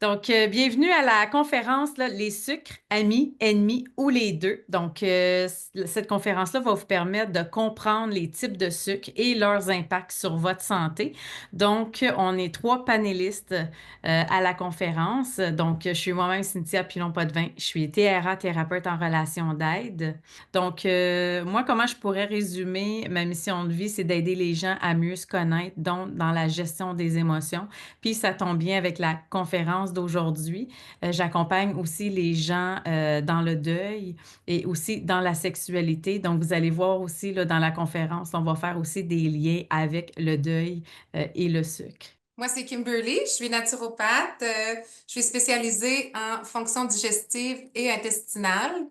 Donc, bienvenue à la conférence là, Les sucres, amis, ennemis ou les deux. Donc, cette conférence-là va vous permettre de comprendre les types de sucres et leurs impacts sur votre santé. Donc, on est trois panélistes à la conférence. Donc, je suis moi-même Cynthia Pilon-Potvin. Je suis TRA, thérapeute en relation d'aide. Donc, moi, comment je pourrais résumer ma mission de vie, c'est d'aider les gens à mieux se connaître, donc dans la gestion des émotions. Puis ça tombe bien avec la conférence d'aujourd'hui. J'accompagne aussi les gens dans le deuil et aussi dans la sexualité. Donc, vous allez voir aussi là, dans la conférence, on va faire aussi des liens avec le deuil et le sucre. Moi, c'est Kimberly, je suis naturopathe. Je suis spécialisée en fonction digestive et intestinale.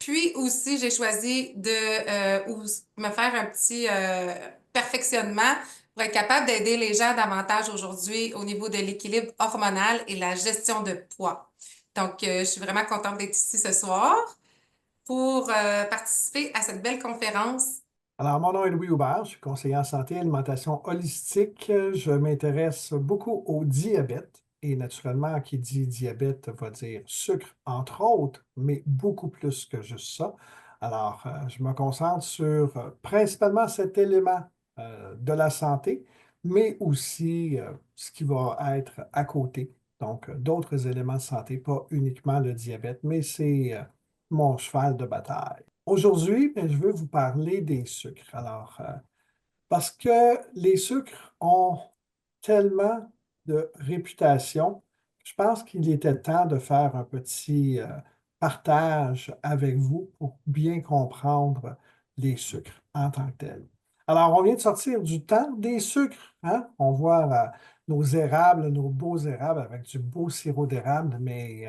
Puis aussi, j'ai choisi de me faire un petit perfectionnement pour être capable d'aider les gens davantage aujourd'hui au niveau de l'équilibre hormonal et la gestion de poids. Donc, je suis vraiment contente d'être ici ce soir pour participer à cette belle conférence. Alors, mon nom est Louis Hubert, je suis conseiller en santé et alimentation holistique. Je m'intéresse beaucoup au diabète et naturellement, qui dit diabète va dire sucre, entre autres, mais beaucoup plus que juste ça. Alors, je me concentre sur principalement cet élément de la santé, mais aussi ce qui va être à côté. Donc, d'autres éléments de santé, pas uniquement le diabète, mais c'est mon cheval de bataille. Aujourd'hui, ben, je veux vous parler des sucres. Alors, parce que les sucres ont tellement de réputation, je pense qu'il était temps de faire un petit partage avec vous pour bien comprendre les sucres en tant que tels. Alors, on vient de sortir du temps des sucres, hein? On voit nos érables, nos beaux érables avec du beau sirop d'érable, mais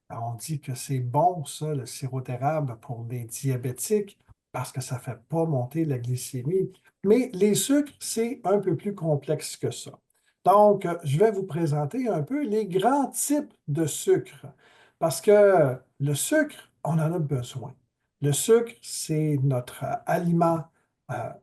on dit que c'est bon, ça, le sirop d'érable pour les diabétiques, parce que ça ne fait pas monter la glycémie. Mais les sucres, c'est un peu plus complexe que ça. Donc, je vais vous présenter un peu les grands types de sucre. Parce que le sucre, on en a besoin. Le sucre, c'est notre aliment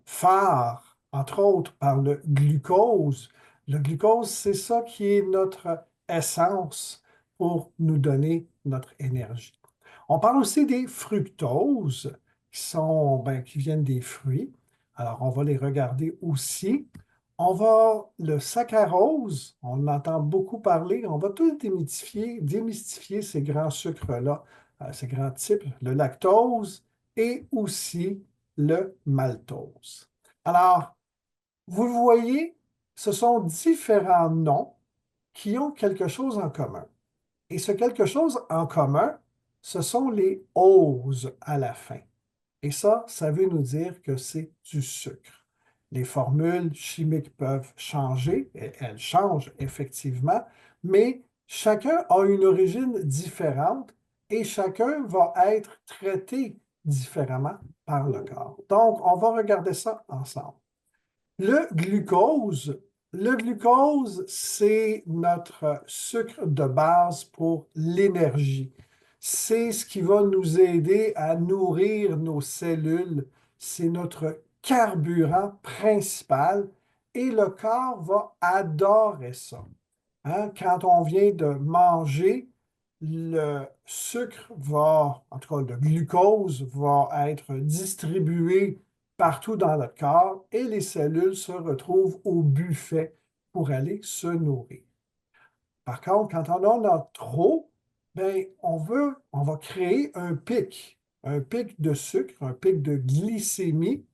phare, entre autres par le glucose. Le glucose, c'est ça qui est notre essence pour nous donner notre énergie. On parle aussi des fructoses, qui viennent des fruits. Alors, on va les regarder aussi. Le saccharose, on en entend beaucoup parler. On va tout démystifier ces grands sucres-là, ces grands types, le lactose et aussi le maltose. Alors, vous le voyez, ce sont différents noms qui ont quelque chose en commun. Et ce quelque chose en commun, ce sont les oses à la fin. Et ça veut nous dire que c'est du sucre. Les formules chimiques peuvent changer, et elles changent effectivement, mais chacun a une origine différente et chacun va être traité différemment par le corps. Donc, on va regarder ça ensemble. Le glucose, le glucose, c'est notre sucre de base pour l'énergie. C'est ce qui va nous aider à nourrir nos cellules. C'est notre carburant principal et le corps va adorer ça. Hein? Quand on vient de manger, le sucre va, en tout cas le glucose, va être distribué partout dans notre corps et les cellules se retrouvent au buffet pour aller se nourrir. Par contre, quand on en a trop, ben, on va créer un pic de sucre, un pic de glycémie,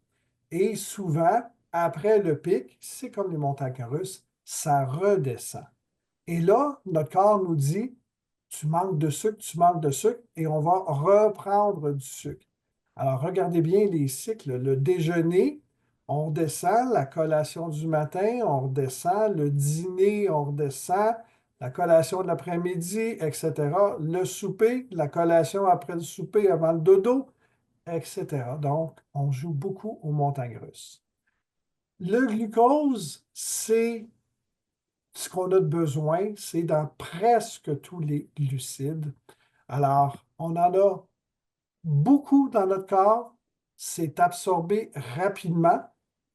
et souvent, après le pic, c'est comme les montagnes russes, ça redescend. Et là, notre corps nous dit, tu manques de sucre, tu manques de sucre, et on va reprendre du sucre. Alors, regardez bien les cycles. Le déjeuner, on redescend, la collation du matin, on redescend, le dîner, on redescend, la collation de l'après-midi, etc. Le souper, la collation après le souper, avant le dodo, etc. Donc, on joue beaucoup aux montagnes russes. Le glucose, c'est ce qu'on a de besoin, c'est dans presque tous les glucides. Alors, on en a beaucoup dans notre corps, c'est absorbé rapidement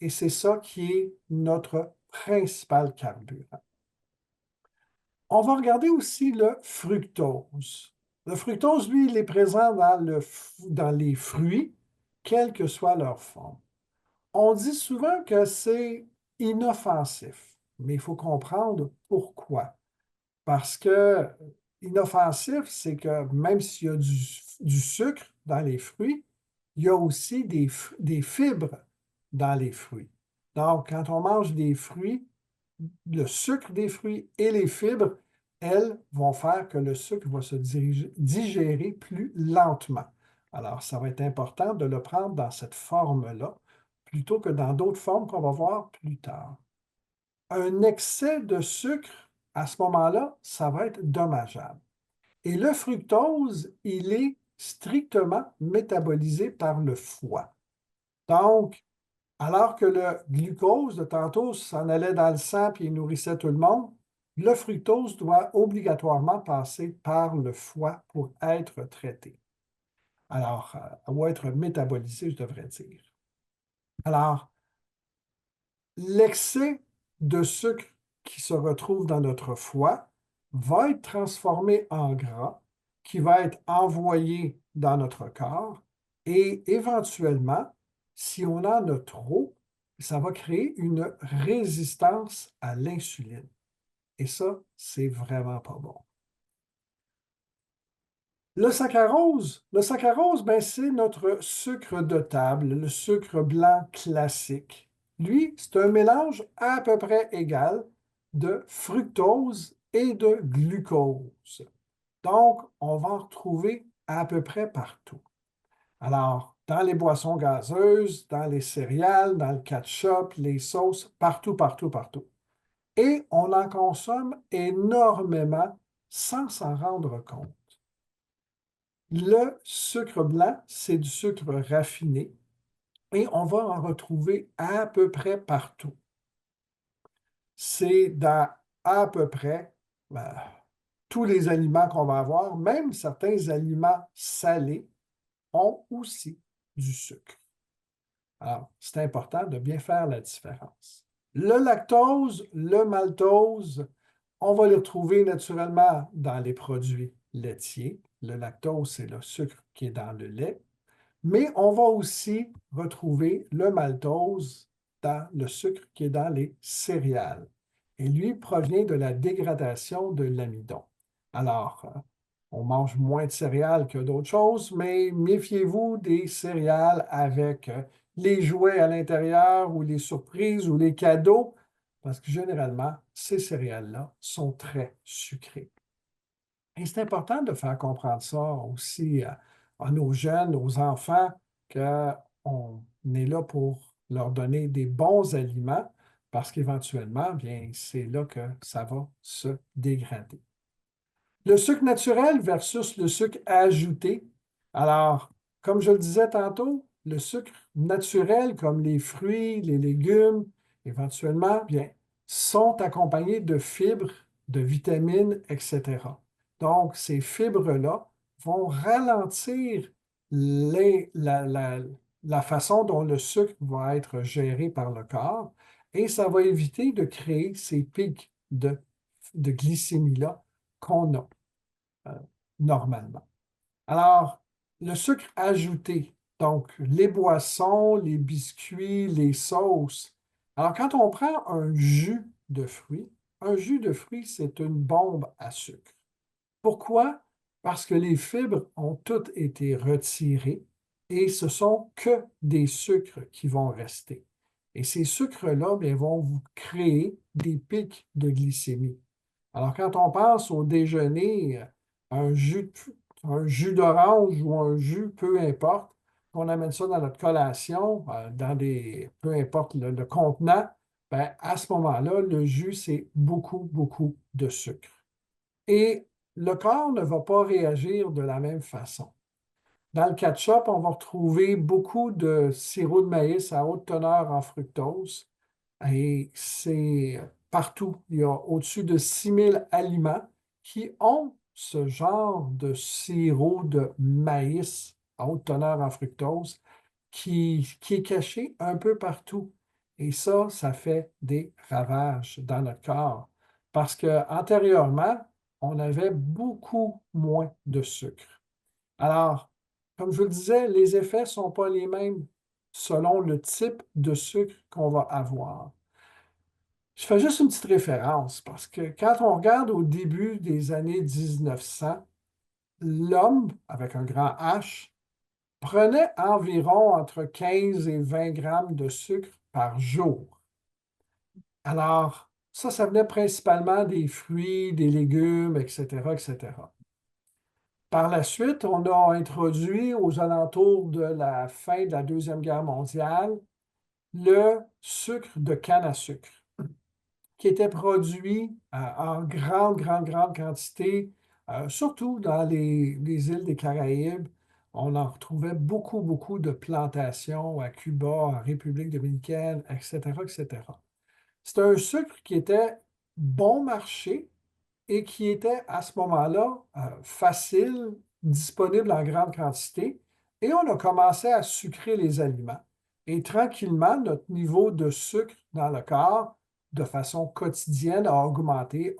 et c'est ça qui est notre principal carburant. On va regarder aussi le fructose. Le fructose, lui, il est présent dans les fruits, quelle que soit leur forme. On dit souvent que c'est inoffensif, mais il faut comprendre pourquoi. Parce que inoffensif, c'est que même s'il y a du sucre dans les fruits, il y a aussi des fibres dans les fruits. Donc, quand on mange des fruits, le sucre des fruits et les fibres, elles, vont faire que le sucre va se digérer plus lentement. Alors, ça va être important de le prendre dans cette forme-là, plutôt que dans d'autres formes qu'on va voir plus tard. Un excès de sucre, à ce moment-là, ça va être dommageable. Et le fructose, il est strictement métabolisé par le foie. Donc, alors que le glucose, de tantôt, s'en allait dans le sang et il nourrissait tout le monde, le fructose doit obligatoirement passer par le foie pour être traité. Alors, ou être métabolisé, je devrais dire. Alors, l'excès de sucre qui se retrouve dans notre foie va être transformé en gras, qui va être envoyé dans notre corps et éventuellement, si on en a trop, ça va créer une résistance à l'insuline. Et ça, c'est vraiment pas bon. Le saccharose, ben, c'est notre sucre de table, le sucre blanc classique. Lui, c'est un mélange à peu près égal de fructose et de glucose. Donc, on va en retrouver à peu près partout. Alors, dans les boissons gazeuses, dans les céréales, dans le ketchup, les sauces, partout, partout, partout. Et on en consomme énormément sans s'en rendre compte. Le sucre blanc, c'est du sucre raffiné et on va en retrouver à peu près partout. C'est dans à peu près tous les aliments qu'on va avoir, même certains aliments salés ont aussi du sucre. Alors, c'est important de bien faire la différence. Le lactose, le maltose, on va les retrouver naturellement dans les produits laitiers. Le lactose, c'est le sucre qui est dans le lait. Mais on va aussi retrouver le maltose dans le sucre qui est dans les céréales. Et lui provient de la dégradation de l'amidon. Alors, on mange moins de céréales que d'autres choses, mais méfiez-vous des céréales avec les jouets à l'intérieur ou les surprises ou les cadeaux, parce que généralement, ces céréales-là sont très sucrées. Et c'est important de faire comprendre ça aussi à nos jeunes, aux enfants, qu'on est là pour leur donner des bons aliments parce qu'éventuellement, bien, c'est là que ça va se dégrader. Le sucre naturel versus le sucre ajouté. Alors, comme je le disais tantôt, le sucre naturel, comme les fruits, les légumes, éventuellement, bien, sont accompagnés de fibres, de vitamines, etc. Donc, ces fibres-là vont ralentir la façon dont le sucre va être géré par le corps et ça va éviter de créer ces pics de glycémie-là qu'on a normalement. Alors, le sucre ajouté, donc les boissons, les biscuits, les sauces. Alors, quand on prend un jus de fruits, c'est une bombe à sucre. Pourquoi? Parce que les fibres ont toutes été retirées et ce sont que des sucres qui vont rester. Et ces sucres-là, bien, vont vous créer des pics de glycémie. Alors, quand on pense au déjeuner, un jus d'orange ou un jus, peu importe, qu'on amène ça dans notre collation, peu importe le contenant, ben, à ce moment-là, le jus, c'est beaucoup, beaucoup de sucre. Et le corps ne va pas réagir de la même façon. Dans le ketchup, on va retrouver beaucoup de sirop de maïs à haute teneur en fructose. Et c'est partout. Il y a au-dessus de 6000 aliments qui ont ce genre de sirop de maïs à haute teneur en fructose qui est caché un peu partout. Et ça fait des ravages dans notre corps. parce qu'antérieurement, on avait beaucoup moins de sucre. Alors, comme je vous le disais, les effets ne sont pas les mêmes selon le type de sucre qu'on va avoir. Je fais juste une petite référence parce que quand on regarde au début des années 1900, l'homme, avec un grand H, prenait environ entre 15 et 20 grammes de sucre par jour. Alors, ça venait principalement des fruits, des légumes, etc., etc. Par la suite, on a introduit aux alentours de la fin de la Deuxième Guerre mondiale le sucre de canne à sucre, qui était produit en grande quantité, surtout dans les îles des Caraïbes. On en retrouvait beaucoup de plantations à Cuba, en République dominicaine, etc., etc. C'est un sucre qui était bon marché et qui était à ce moment-là facile, disponible en grande quantité. Et on a commencé à sucrer les aliments. Et tranquillement, notre niveau de sucre dans le corps, de façon quotidienne, a augmenté.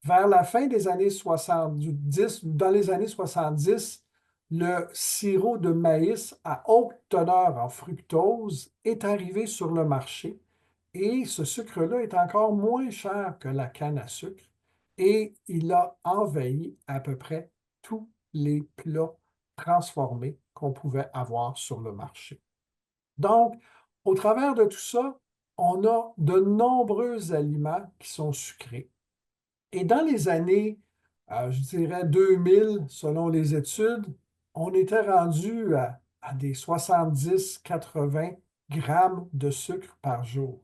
Vers la fin des années 70, dans les années 70, le sirop de maïs à haute teneur en fructose est arrivé sur le marché et ce sucre-là est encore moins cher que la canne à sucre et il a envahi à peu près tous les plats transformés qu'on pouvait avoir sur le marché. Donc, au travers de tout ça, on a de nombreux aliments qui sont sucrés. Et dans les années, je dirais 2000, selon les études, on était rendu à des 70-80 grammes de sucre par jour.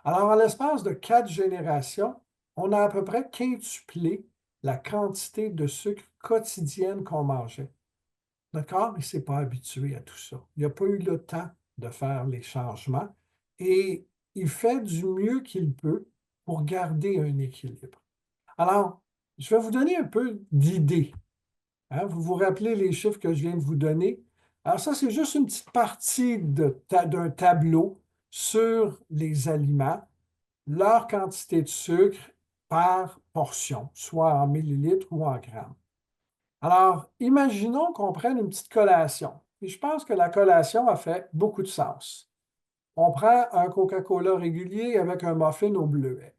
Alors, en l'espace de 4 générations, on a à peu près quintuplé la quantité de sucre quotidienne qu'on mangeait. Notre corps, il ne s'est pas habitué à tout ça. Il n'a pas eu le temps de faire les changements et il fait du mieux qu'il peut pour garder un équilibre. Alors, je vais vous donner un peu d'idées. Hein. Vous vous rappelez les chiffres que je viens de vous donner? Alors, ça, c'est juste une petite partie d'un tableau sur les aliments, leur quantité de sucre par portion, soit en millilitres ou en grammes. Alors, imaginons qu'on prenne une petite collation. Et je pense que la collation a fait beaucoup de sens. On prend un Coca-Cola régulier avec un muffin au bleuet.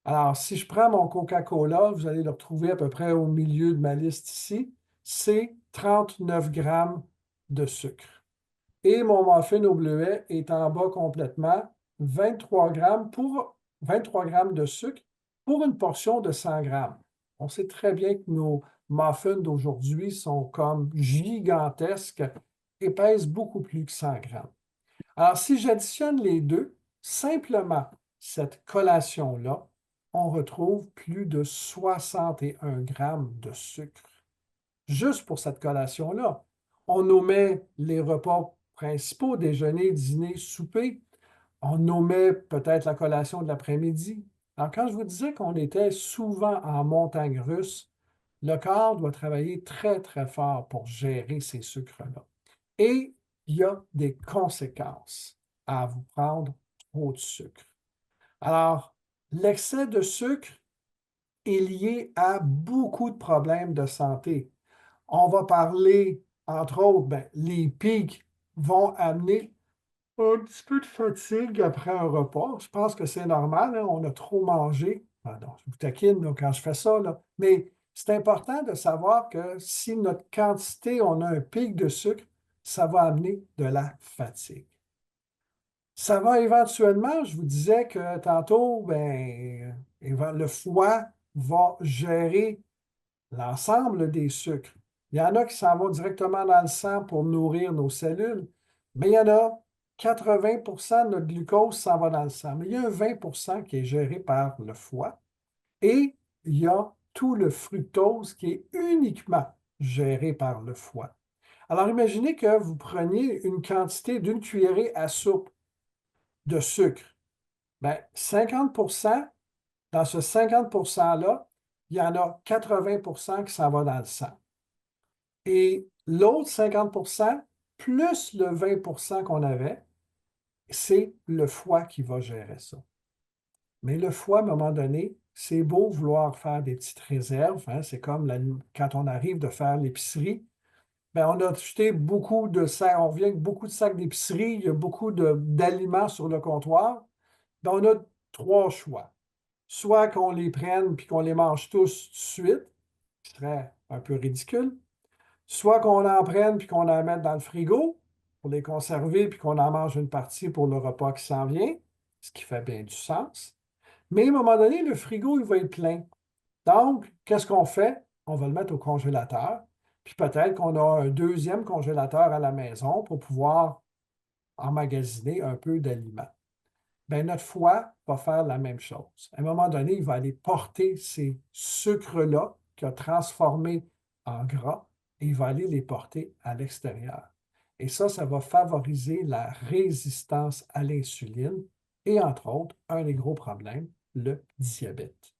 Alors, si je prends mon Coca-Cola, vous allez le retrouver à peu près au milieu de ma liste ici, c'est 39 grammes de sucre. Et mon muffin au bleuet est en bas complètement, 23 grammes de sucre pour une portion de 100 grammes. On sait très bien que nos muffins d'aujourd'hui sont comme gigantesques et pèsent beaucoup plus que 100 grammes. Alors, si j'additionne les deux, simplement cette collation-là, on retrouve plus de 61 grammes de sucre. Juste pour cette collation-là. On nommait les repas principaux, déjeuner, dîner, souper. On nommait peut-être la collation de l'après-midi. Alors, quand je vous disais qu'on était souvent en montagne russe, le corps doit travailler très fort pour gérer ces sucres-là. Et il y a des conséquences à vous prendre trop de sucre. Alors, l'excès de sucre est lié à beaucoup de problèmes de santé. On va parler, entre autres, les pics vont amener un petit peu de fatigue après un repas. Je pense que c'est normal, hein, on a trop mangé. Pardon, je vous taquine là, quand je fais ça, là. Mais c'est important de savoir que si notre quantité, on a un pic de sucre, ça va amener de la fatigue. Ça va éventuellement, je vous disais que tantôt, le foie va gérer l'ensemble des sucres. Il y en a qui s'en vont directement dans le sang pour nourrir nos cellules, mais il y en a 80 de notre glucose s'en va dans le sang. Mais il y a un 20 qui est géré par le foie et il y a tout le fructose qui est uniquement géré par le foie. Alors imaginez que vous preniez une quantité d'une cuillerée à soupe de sucre. 50 dans ce 50 %-là, il y en a 80 qui s'en va dans le sang. Et l'autre 50 plus le 20 qu'on avait, c'est le foie qui va gérer ça. Mais le foie, à un moment donné, c'est beau vouloir faire des petites réserves, hein, c'est comme quand on arrive de faire l'épicerie, ben, on a acheté beaucoup de sacs, on revient avec beaucoup de sacs d'épicerie, il y a beaucoup d'aliments sur le comptoir. Ben, on a trois choix. Soit qu'on les prenne puis qu'on les mange tous tout de suite, ce qui serait un peu ridicule. Soit qu'on en prenne puis qu'on en mette dans le frigo pour les conserver puis qu'on en mange une partie pour le repas qui s'en vient, ce qui fait bien du sens. Mais à un moment donné, le frigo, il va être plein. Donc, qu'est-ce qu'on fait? On va le mettre au congélateur. Puis peut-être qu'on a un deuxième congélateur à la maison pour pouvoir emmagasiner un peu d'aliments. Bien, notre foie va faire la même chose. À un moment donné, il va aller porter ces sucres-là qu'il a transformés en gras et il va aller les porter à l'extérieur. Et ça va favoriser la résistance à l'insuline et, entre autres, un des gros problèmes, le diabète.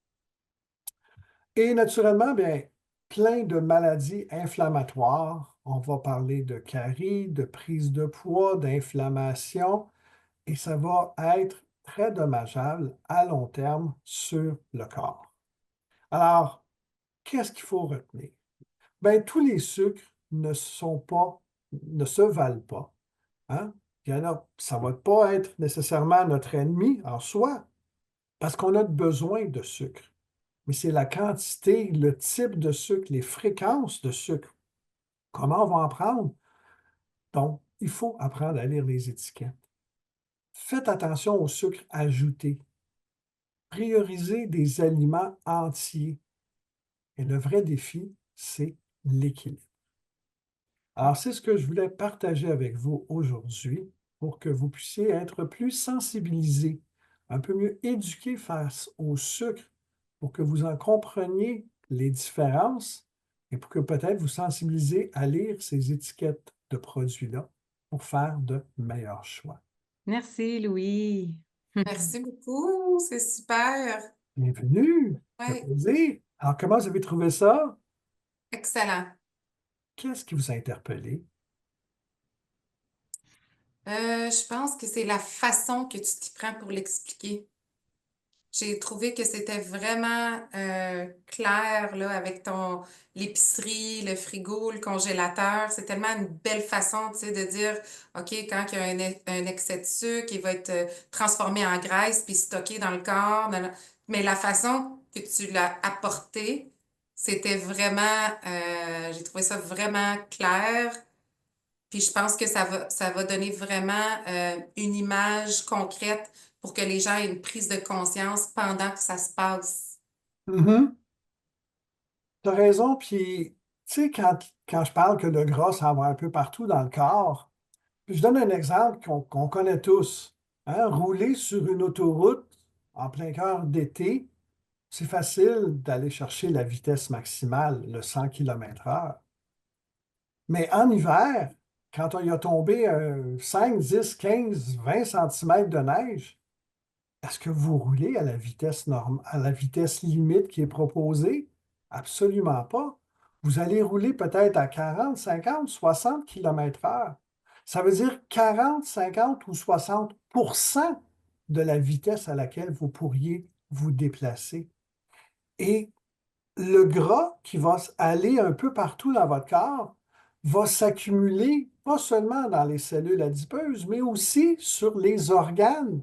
Et naturellement, bien, plein de maladies inflammatoires. On va parler de caries, de prise de poids, d'inflammation, et ça va être très dommageable à long terme sur le corps. Alors, qu'est-ce qu'il faut retenir? Bien, tous les sucres ne se valent pas. Hein? Il y en a, ça ne va pas être nécessairement notre ennemi en soi, parce qu'on a besoin de sucre. Mais c'est la quantité, le type de sucre, les fréquences de sucre. Comment on va en prendre? Donc, il faut apprendre à lire les étiquettes. Faites attention au sucre ajouté. Priorisez des aliments entiers. Et le vrai défi, c'est l'équilibre. Alors, c'est ce que je voulais partager avec vous aujourd'hui pour que vous puissiez être plus sensibilisés, un peu mieux éduqués face au sucre, pour que vous en compreniez les différences et pour que peut-être vous sensibilisez à lire ces étiquettes de produits-là pour faire de meilleurs choix. Merci, Louis. Merci beaucoup, c'est super. Bienvenue, ça fait Oui, plaisir. Alors, comment vous avez trouvé ça? excellent. Qu'est-ce qui vous a interpellé? Je pense que c'est la façon que tu t'y prends pour l'expliquer. J'ai trouvé que c'était vraiment clair là, avec ton l'épicerie, le frigo, le congélateur. C'est tellement une belle façon, tu sais, de dire, OK, quand il y a un excès de sucre, il va être transformé en graisse puis stocké dans le corps. Mais la façon que tu l'as apporté, c'était vraiment, j'ai trouvé ça vraiment clair. Puis je pense que ça va donner vraiment une image concrète pour que les gens aient une prise de conscience pendant que ça se passe. Mhm. Tu as raison, puis tu sais, quand je parle que le gras s'en va un peu partout dans le corps, je donne un exemple qu'on connaît tous. Hein. Rouler sur une autoroute en plein cœur d'été, c'est facile d'aller chercher la vitesse maximale, le 100 km/h. Mais en hiver, quand il y a tombé 5, 10, 15, 20 centimètres de neige, est-ce que vous roulez à la vitesse à la vitesse limite qui est proposée? Absolument pas. Vous allez rouler peut-être à 40, 50, 60 km/h. Ça veut dire 40, 50 ou 60 de la vitesse à laquelle vous pourriez vous déplacer. Et le gras qui va aller un peu partout dans votre corps va s'accumuler pas seulement dans les cellules adipeuses, mais aussi sur les organes.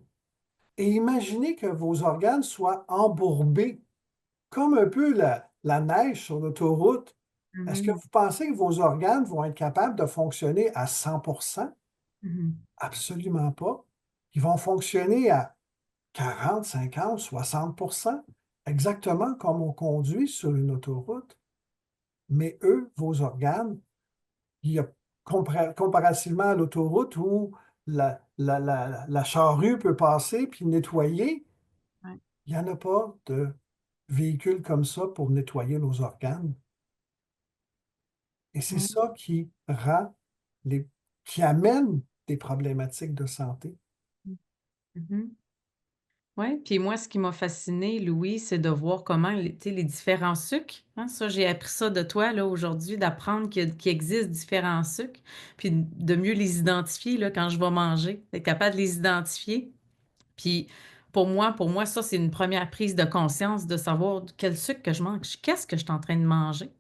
Et imaginez que vos organes soient embourbés, comme un peu la neige sur l'autoroute. Est-ce que Mhm, vous pensez que vos organes vont être capables de fonctionner à 100%? mhm, Absolument pas. Ils vont fonctionner à 40, 50, 60%, exactement comme on conduit sur une autoroute. Mais eux, vos organes, il y a comparativement à l'autoroute où la charrue peut passer puis nettoyer, ouais. il n'y en a pas de véhicule comme ça pour nettoyer nos organes. Et c'est Mhm, ça les, qui amène des problématiques de santé. mhm. Oui, puis moi, ce qui m'a fasciné, Louis, c'est de voir comment tu sais, les différents sucres, hein, ça, j'ai appris ça de toi là, aujourd'hui, d'apprendre qu'il existe différents sucres, puis de mieux les identifier là, quand je vais manger, d'être capable de les identifier. Puis pour moi, ça, c'est une première prise de conscience de savoir quel sucre que je mange, qu'est-ce que je suis en train de manger. Tu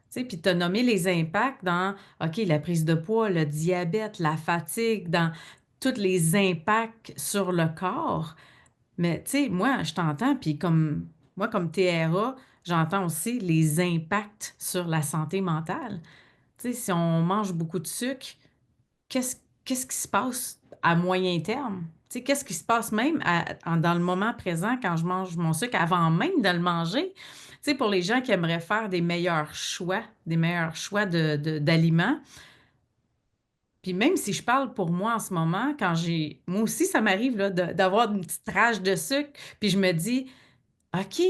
sais, puis tu as nommé les impacts dans, OK, la prise de poids, le diabète, la fatigue, dans tous les impacts sur le corps. Mais tu sais, moi, je t'entends, puis moi, comme TRA, j'entends aussi les impacts sur la santé mentale. Tu sais, si on mange beaucoup de sucre, qu'est-ce, qu'est-ce qui se passe à moyen terme? Tu sais, qu'est-ce qui se passe même dans le moment présent quand je mange mon sucre avant même de le manger? Tu sais, pour les gens qui aimeraient faire des meilleurs choix d'aliments, puis même si je parle pour moi en ce moment, moi aussi, ça m'arrive là, d'avoir une petite rage de sucre, puis je me dis, OK,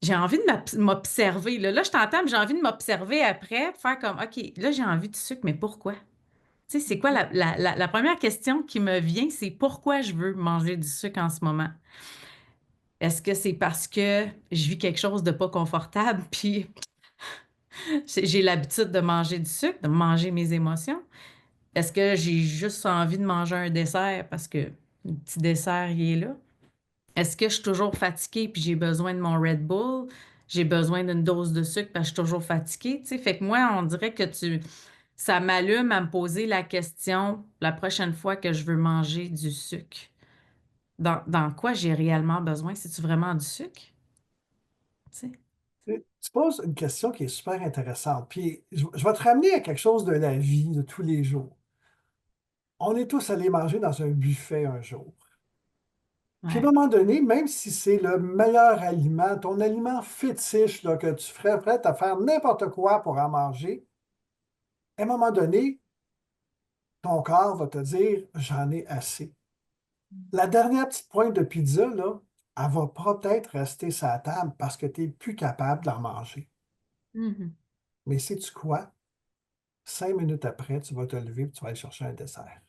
j'ai envie de m'observer. Là, je t'entends, mais j'ai envie de m'observer après, faire comme, OK, là, j'ai envie de sucre, mais pourquoi? Tu sais, c'est quoi la première question qui me vient, c'est pourquoi je veux manger du sucre en ce moment? Est-ce que c'est parce que je vis quelque chose de pas confortable, puis j'ai l'habitude de manger du sucre, de manger mes émotions? Est-ce que j'ai juste envie de manger un dessert parce que le petit dessert, il est là? Est-ce que je suis toujours fatiguée puis j'ai besoin de mon Red Bull? J'ai besoin d'une dose de sucre parce que je suis toujours fatiguée, tu sais? Fait que moi, on dirait que ça m'allume à me poser la question la prochaine fois que je veux manger du sucre. Dans quoi j'ai réellement besoin? C'est-tu vraiment du sucre? Tu sais? Tu poses une question qui est super intéressante. Puis, je vais te ramener à quelque chose de la vie de tous les jours. On est tous allés manger dans un buffet un jour. Puis à un Ouais. moment donné, même si c'est le meilleur aliment, ton aliment fétiche là, que tu ferais prêt à faire n'importe quoi pour en manger, à un moment donné, ton corps va te dire, j'en ai assez. La dernière petite pointe de pizza, là, elle va peut-être rester sur la table parce que tu n'es plus capable d'en manger. Mhm. Mais sais-tu quoi? 5 minutes après, tu vas te lever et tu vas aller chercher un dessert.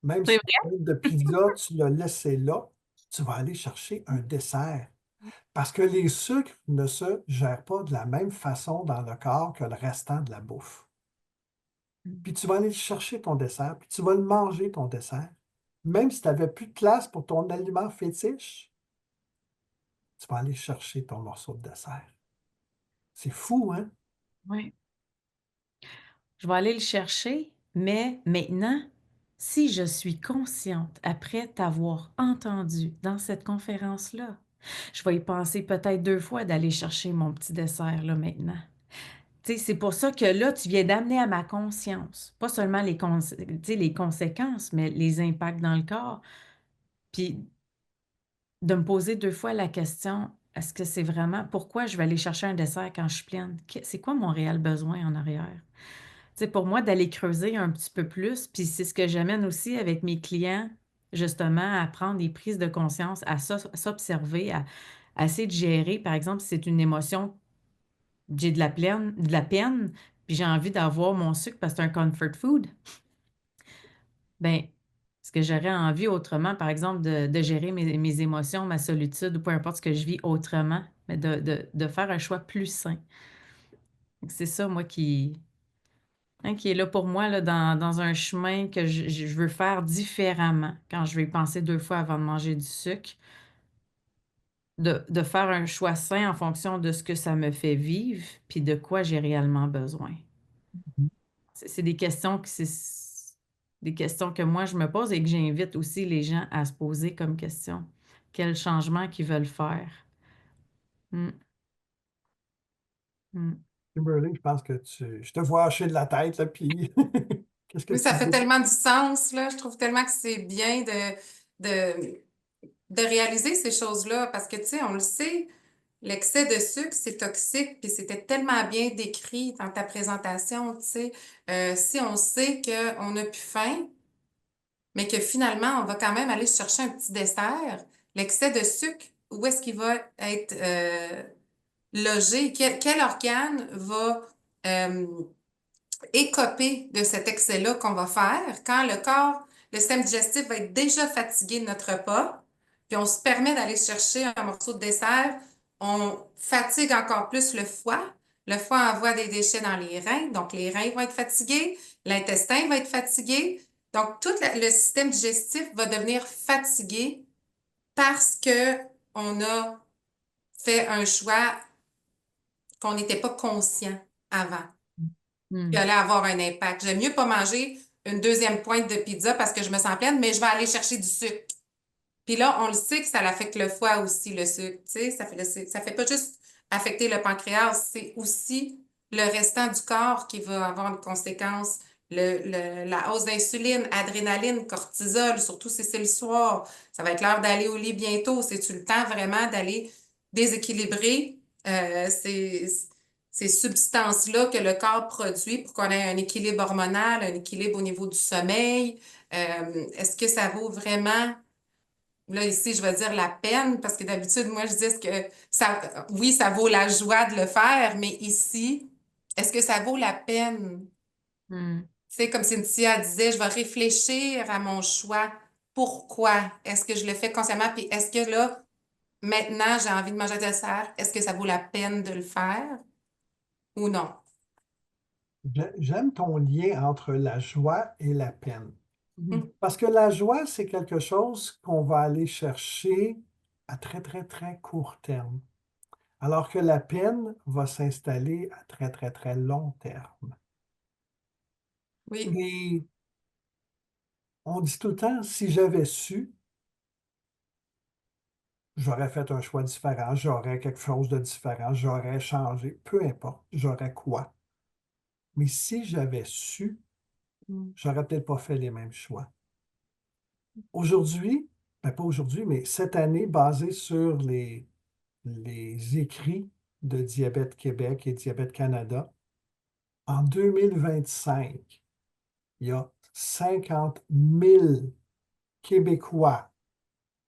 Même C'est si vrai? la pointe de pizza, tu l'as laissé là, tu vas aller chercher un dessert. Parce que les sucres ne se gèrent pas de la même façon dans le corps que le restant de la bouffe. Puis tu vas aller chercher ton dessert, puis tu vas le manger, ton dessert. Même si tu n'avais plus de place pour ton aliment fétiche, tu vas aller chercher ton morceau de dessert. C'est fou, hein? Oui. Je vais aller le chercher, mais maintenant, si je suis consciente après t'avoir entendu dans cette conférence-là, je vais y penser peut-être 2 fois d'aller chercher mon petit dessert là maintenant. Tu sais, c'est pour ça que là, tu viens d'amener à ma conscience, pas seulement tu sais, les conséquences, mais les impacts dans le corps. Puis de me poser 2 fois la question, est-ce que c'est vraiment pourquoi je vais aller chercher un dessert quand je suis pleine? C'est quoi mon réel besoin en arrière? Tu sais, pour moi, d'aller creuser un petit peu plus, puis c'est ce que j'amène aussi avec mes clients, justement, à prendre des prises de conscience, à s'observer, à essayer de gérer. Par exemple, si c'est une émotion, j'ai de la peine, puis j'ai envie d'avoir mon sucre parce que c'est un comfort food, ben est-ce que j'aurais envie autrement, par exemple, de gérer mes émotions, ma solitude ou peu importe ce que je vis autrement, mais de faire un choix plus sain. C'est ça, moi, qui est là pour moi là, dans un chemin que je veux faire différemment quand je vais y penser 2 fois avant de manger du sucre, de faire un choix sain en fonction de ce que ça me fait vivre, puis de quoi j'ai réellement besoin. C'est des questions que moi je me pose et que j'invite aussi les gens à se poser comme question. Quel changement qu'ils veulent faire? Mm, mm. Kimberly, je pense que je te vois hocher de la tête, là, puis qu'est-ce que Oui, ça tu fait dis? tellement du sens, là. Je trouve tellement que c'est bien de, de réaliser ces choses-là parce que, tu sais, on le sait, l'excès de sucre, c'est toxique, puis c'était tellement bien décrit dans ta présentation, tu sais. Si on sait qu'on n'a plus faim, mais que finalement, on va quand même aller chercher un petit dessert, l'excès de sucre, où est-ce qu'il va être logé? Quel organe va euh, écoper de cet excès-là qu'on va faire quand le corps, le système digestif va être déjà fatigué de notre repas, puis on se permet d'aller chercher un morceau de dessert, on fatigue encore plus le foie. Le foie envoie des déchets dans les reins, donc les reins vont être fatigués, l'intestin va être fatigué. Donc, le système digestif va devenir fatigué parce que on a fait un choix qu'on n'était pas conscient avant, qui Hmm. allait avoir un impact. J'aime mieux pas manger une deuxième pointe de pizza parce que je me sens pleine, mais je vais aller chercher du sucre. Puis là, on le sait que ça affecte le foie aussi, le sucre. Tu sais, ça fait pas juste affecter le pancréas, c'est aussi le restant du corps qui va avoir une conséquence. La hausse d'insuline, adrénaline, cortisol, surtout si c'est le soir. Ça va être l'heure d'aller au lit bientôt. C'est-tu le temps vraiment d'aller déséquilibrer ces substances-là que le corps produit pour qu'on ait un équilibre hormonal, un équilibre au niveau du sommeil? Est-ce que ça vaut vraiment là, ici, je vais dire la peine, parce que d'habitude, moi, je dis que oui, ça vaut la joie de le faire, mais ici, est-ce que ça vaut la peine? Hmm. Tu sais, comme Cynthia disait, je vais réfléchir à mon choix. Pourquoi? Est-ce que je le fais consciemment? Puis est-ce que là, maintenant, j'ai envie de manger un dessert? Est-ce que ça vaut la peine de le faire ou non? J'aime ton lien entre la joie et la peine. Mhm. Hum, Parce que la joie, c'est quelque chose qu'on va aller chercher à très, très, très court terme. Alors que la peine va s'installer à très, très, très long terme. Oui. Et on dit tout le temps, si j'avais su, j'aurais fait un choix différent, j'aurais quelque chose de différent, j'aurais changé, peu importe, j'aurais quoi. Mais si j'avais su, Hmm. j'aurais peut-être pas fait les mêmes choix. Aujourd'hui, ben pas aujourd'hui, mais cette année, basée sur les écrits de Diabète Québec et Diabète Canada, en 2025, il y a 50 000 Québécois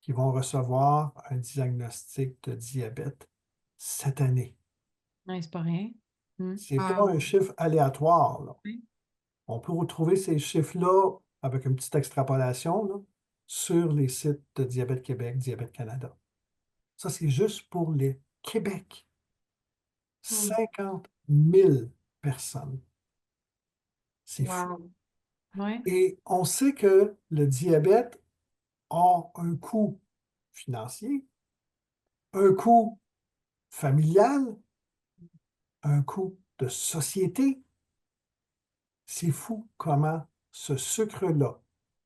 qui vont recevoir un diagnostic de diabète cette année. Ouais, c'est pas rien. Hmm. Ce n'est pas un Wow. chiffre aléatoire, là. Oui. On peut retrouver ces chiffres-là avec une petite extrapolation là, sur les sites de Diabète Québec, Diabète Canada. Ça, c'est juste pour les Québec. Hum. 50 000 personnes. C'est fou. Wow. Ouais. Et on sait que le diabète a un coût financier, un coût familial, un coût de société. C'est fou comment ce sucre-là,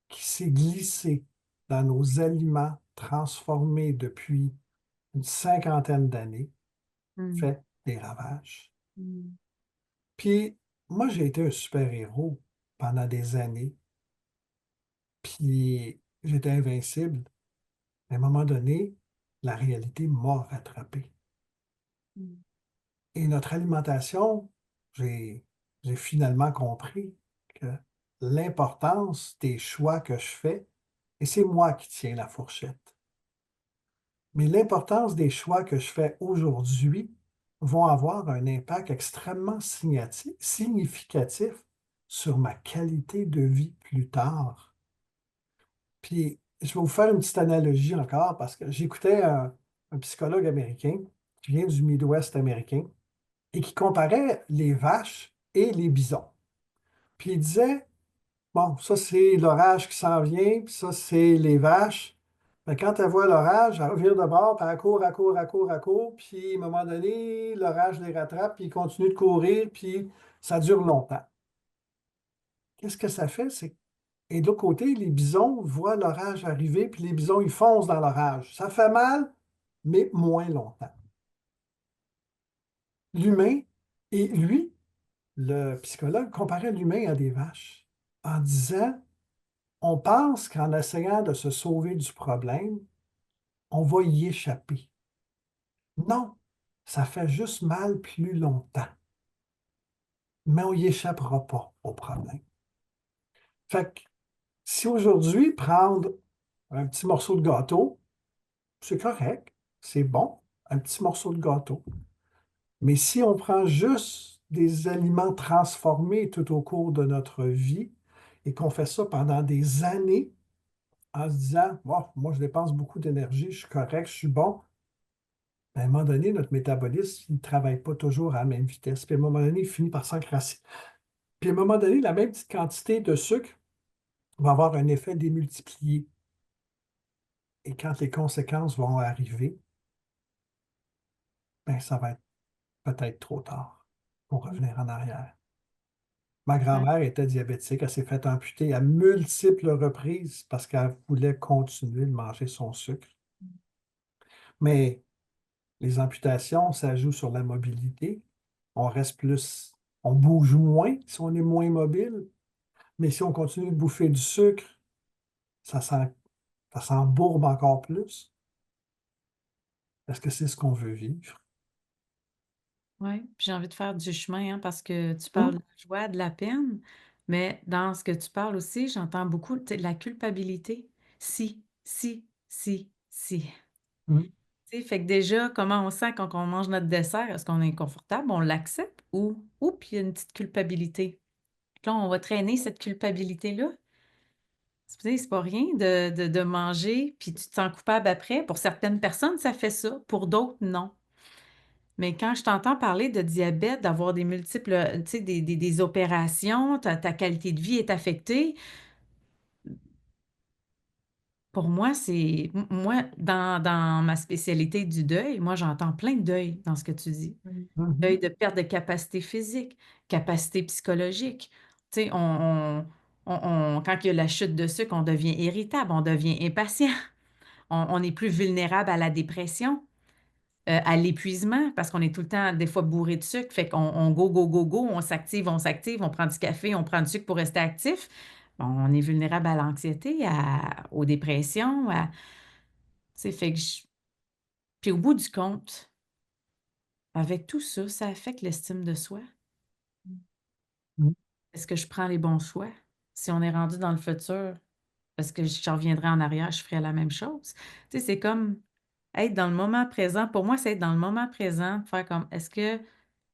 qui s'est glissé dans nos aliments transformés depuis une cinquantaine d'années, Hmm. fait des ravages. Hmm. Puis, moi, j'ai été un super-héros pendant des années, puis j'étais invincible. À un moment donné, la réalité m'a rattrapé. Hmm. Et notre alimentation, j'ai, j'ai finalement compris que l'importance des choix que je fais, et c'est moi qui tiens la fourchette, mais l'importance des choix que je fais aujourd'hui vont avoir un impact extrêmement significatif sur ma qualité de vie plus tard. Puis, je vais vous faire une petite analogie encore parce que j'écoutais un psychologue américain qui vient du Midwest américain et qui comparait les vaches et les bisons. Puis il disait, bon, ça c'est l'orage qui s'en vient, puis ça c'est les vaches. Mais quand elle voit l'orage, elle revient de bord, puis elle court, elle court, elle court, elle court, puis à un moment donné, l'orage les rattrape, puis ils continuent de courir, puis ça dure longtemps. Qu'est-ce que ça fait? Et de l'autre côté, les bisons voient l'orage arriver, puis les bisons, ils foncent dans l'orage. Ça fait mal, mais moins longtemps. L'humain, et lui, le psychologue, comparait l'humain à des vaches en disant, on pense qu'en essayant de se sauver du problème, on va y échapper. Non, ça fait juste mal plus longtemps, mais on n'y échappera pas au problème. Fait que si aujourd'hui, prendre un petit morceau de gâteau, c'est correct, c'est bon, un petit morceau de gâteau. Mais si on prend juste des aliments transformés tout au cours de notre vie et qu'on fait ça pendant des années en se disant, bon, moi je dépense beaucoup d'énergie, je suis correct, je suis bon, ben, à un moment donné, notre métabolisme, il ne travaille pas toujours à la même vitesse. Puis à un moment donné, il finit par s'encrasser. Puis à un moment donné, la même petite quantité de sucre va avoir un effet démultiplié. Et quand les conséquences vont arriver, ben, ça va être peut-être trop tard pour revenir en arrière. Ma Ouais. grand-mère était diabétique, elle s'est fait amputer à multiples reprises parce qu'elle voulait continuer de manger son sucre. Mais les amputations, ça joue sur la mobilité. On reste plus, on bouge moins si on est moins mobile. Mais si on continue de bouffer du sucre, ça s'en- ça s'embourbe encore plus. Est-ce que c'est ce qu'on veut vivre? Oui, puis j'ai envie de faire du chemin, hein, parce que tu parles Hum, de la joie, de la peine, mais dans ce que tu parles aussi, j'entends beaucoup, tu sais, la culpabilité. Si, si, si, si. hum, Tu sais, fait que déjà, comment on sent quand on mange notre dessert? Est-ce qu'on est inconfortable? On l'accepte ou puis il y a une petite culpabilité. Puis là, on va traîner cette culpabilité-là. Tu sais, c'est pas rien de manger, puis tu te sens coupable après. Pour certaines personnes, ça fait ça. Pour d'autres, non. Mais quand je t'entends parler de diabète, d'avoir des multiples, tu sais, des opérations, ta qualité de vie est affectée, pour moi, moi, dans ma spécialité du deuil, moi, j'entends plein de deuil dans ce que tu dis. mhm. Deuil de perte de capacité physique, capacité psychologique. Tu sais, quand il y a la chute de sucre, on devient irritable, on devient impatient, on est plus vulnérable à la dépression. À l'épuisement, parce qu'on est tout le temps, des fois, bourré de sucre. Fait qu'on go, go, go, go, on s'active, on prend du café, on prend du sucre pour rester actif. Bon, on est vulnérable à l'anxiété, aux dépressions, tu sais, Puis au bout du compte, avec tout ça, ça affecte l'estime de soi. Hum. Est-ce que je prends les bons choix? Si on est rendu dans le futur, parce que je reviendrai en arrière, je ferai la même chose. Tu sais, c'est comme être dans le moment présent. Pour moi, c'est être dans le moment présent, faire comme, est-ce que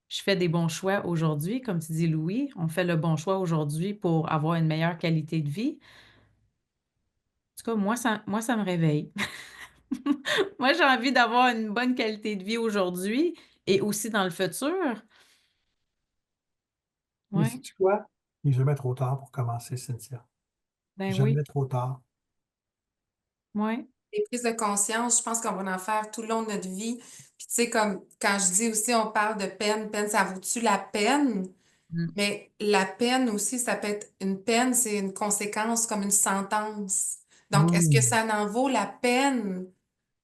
je fais des bons choix aujourd'hui, comme tu dis, Louis. On fait le bon choix aujourd'hui pour avoir une meilleure qualité de vie. En tout cas, moi, ça me réveille. Moi, j'ai envie d'avoir une bonne qualité de vie aujourd'hui et aussi dans le futur. Mais Oui, sais-tu quoi? Il n'est jamais trop tard pour commencer, Cynthia. ben oui, Jamais trop tard. oui. Les prises de conscience, je pense qu'on va en faire tout le long de notre vie. Puis tu sais, comme quand je dis aussi, on parle de peine, peine, ça vaut-tu la peine? Mm. Mais la peine aussi, ça peut être une peine, c'est une conséquence comme une sentence. Donc, est-ce que Hum, ça en vaut la peine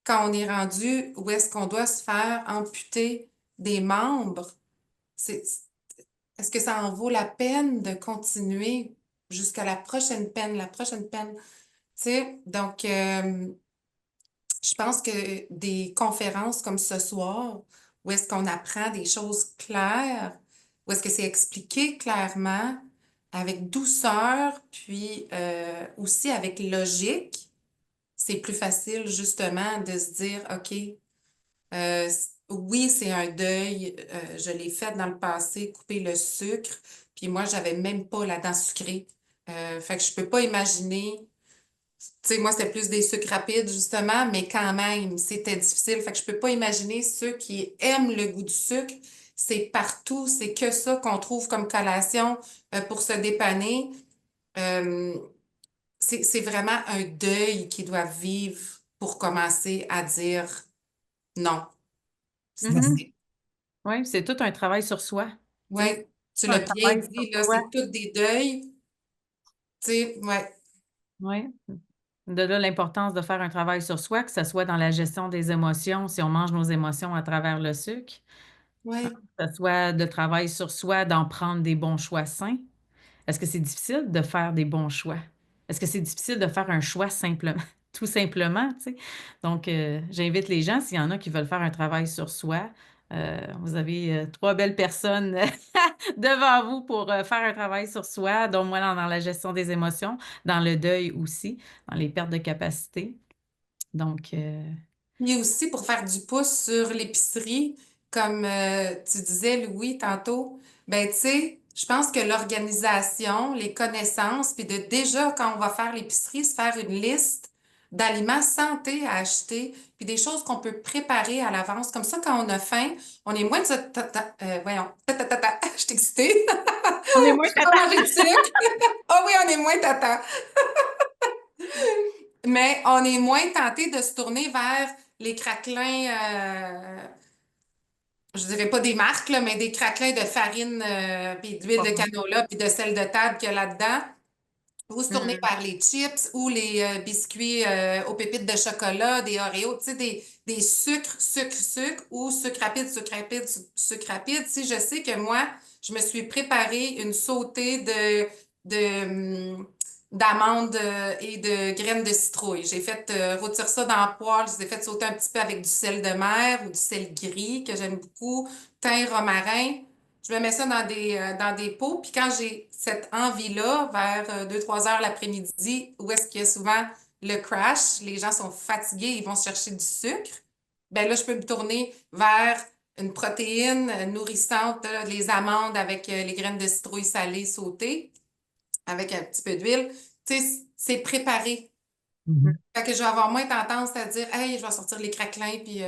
quand on est rendu où est-ce qu'on doit se faire amputer des membres? C'est, est-ce que ça en vaut la peine de continuer jusqu'à la prochaine peine, la prochaine peine? Tu sais, donc, je pense que des conférences comme ce soir, où est-ce qu'on apprend des choses claires, où est-ce que c'est expliqué clairement, avec douceur, puis aussi avec logique, c'est plus facile justement de se dire, OK, oui, c'est un deuil, je l'ai fait dans le passé, couper le sucre, puis moi, j'avais même pas la dent sucrée. Fait que je peux pas imaginer tu sais, moi, c'était plus des sucres rapides, justement, mais quand même, c'était difficile. Fait que je peux pas imaginer ceux qui aiment le goût du sucre. C'est partout, c'est que ça qu'on trouve comme collation pour se dépanner. Euh, c'est vraiment un deuil qu'ils doivent vivre pour commencer à dire non, c'est Mhm. assez. Oui, c'est tout un travail sur soi. Tu sais, Ouais, tu tout un l'as bien travail sur dit, là, soi. c'est tous des deuils. Tu sais, ouais, Oui. De là l'importance de faire un travail sur soi, que ce soit dans la gestion des émotions, si on mange nos émotions à travers le sucre, ouais. que ce soit de travail sur soi, d'en prendre des bons choix sains. Est-ce que c'est difficile de faire des bons choix? Est-ce que c'est difficile de faire un choix simplement, tout simplement, tu sais? Donc, j'invite les gens, s'il y en a qui veulent faire un travail sur soi, vous avez trois belles personnes devant vous pour faire un travail sur soi, dont moi dans la gestion des émotions, dans le deuil aussi, dans les pertes de capacité. Donc, Puis aussi pour faire du pouce sur l'épicerie, comme tu disais, Louis, tantôt, ben tu sais, je pense que l'organisation, les connaissances, puis de déjà, quand on va faire l'épicerie, se faire une liste d'aliments santé à acheter, puis des choses qu'on peut préparer à l'avance. Comme ça, quand on a faim, on est moins de... voyons, je suis excitée. On est moins Je peux pas tata. manger de sucre. Ah oui, on est moins tata. Mais on est moins tenté de se tourner vers les craquelins, je dirais pas des marques, là, mais des craquelins de farine, puis d'huile de canola, puis de sel de table qu'il y a là-dedans. Ou se tourner Mm. vers les chips ou les biscuits aux pépites de chocolat, des Oreos, tu sais, des sucres, sucre, ou sucre rapide, sucre rapide, sucre rapide. Si je sais que moi, je me suis préparé une sautée d'amandes et de graines de citrouille. J'ai fait rôtir ça dans la poêle, je les ai fait sauter un petit peu avec du sel de mer ou du sel gris que j'aime beaucoup, thym, romarin. Je me mets ça dans des pots, puis quand j'ai cette envie-là, vers 2-3 heures l'après-midi, où est-ce qu'il y a souvent le crash, les gens sont fatigués, ils vont chercher du sucre, ben là, je peux me tourner vers une protéine nourrissante, là, les amandes avec les graines de citrouille salées sautées, avec un petit peu d'huile. Tu sais, c'est préparé. Mhm. Fait que je vais avoir moins tendance à dire, hey, je vais sortir les craquelins, puis je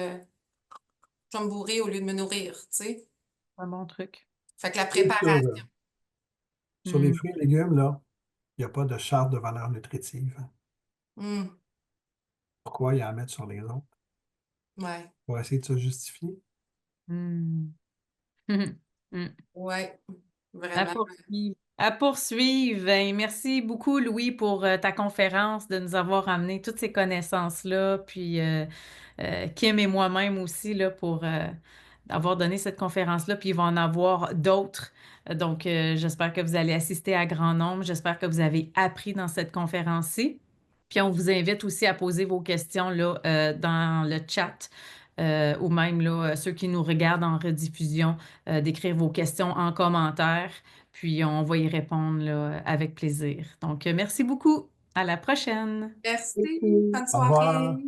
vais me bourrer au lieu de me nourrir, tu sais. Un bon truc. Fait que la Et préparation. sur les Mm. fruits et légumes, là, il n'y a pas de charte de valeur nutritive. Hmm, Pourquoi y en mettre sur les autres? ouais. Pour essayer de se justifier. Mm. Mm. Ouais, À vraiment. poursuivre. À poursuivre. Ben, merci beaucoup, Louis, pour ta conférence, de nous avoir amené toutes ces connaissances-là. Puis Kim et moi-même aussi, là, pour avoir donné cette conférence-là. Puis il va en avoir d'autres. Donc, j'espère que vous allez assister à grand nombre. J'espère que vous avez appris dans cette conférence-ci. Puis on vous invite aussi à poser vos questions là, dans le chat. Ou même là, ceux qui nous regardent en rediffusion, d'écrire vos questions en commentaire. Puis on va y répondre là, avec plaisir. Donc, merci beaucoup. À la prochaine. Merci. Merci. Bonne Au revoir. soirée.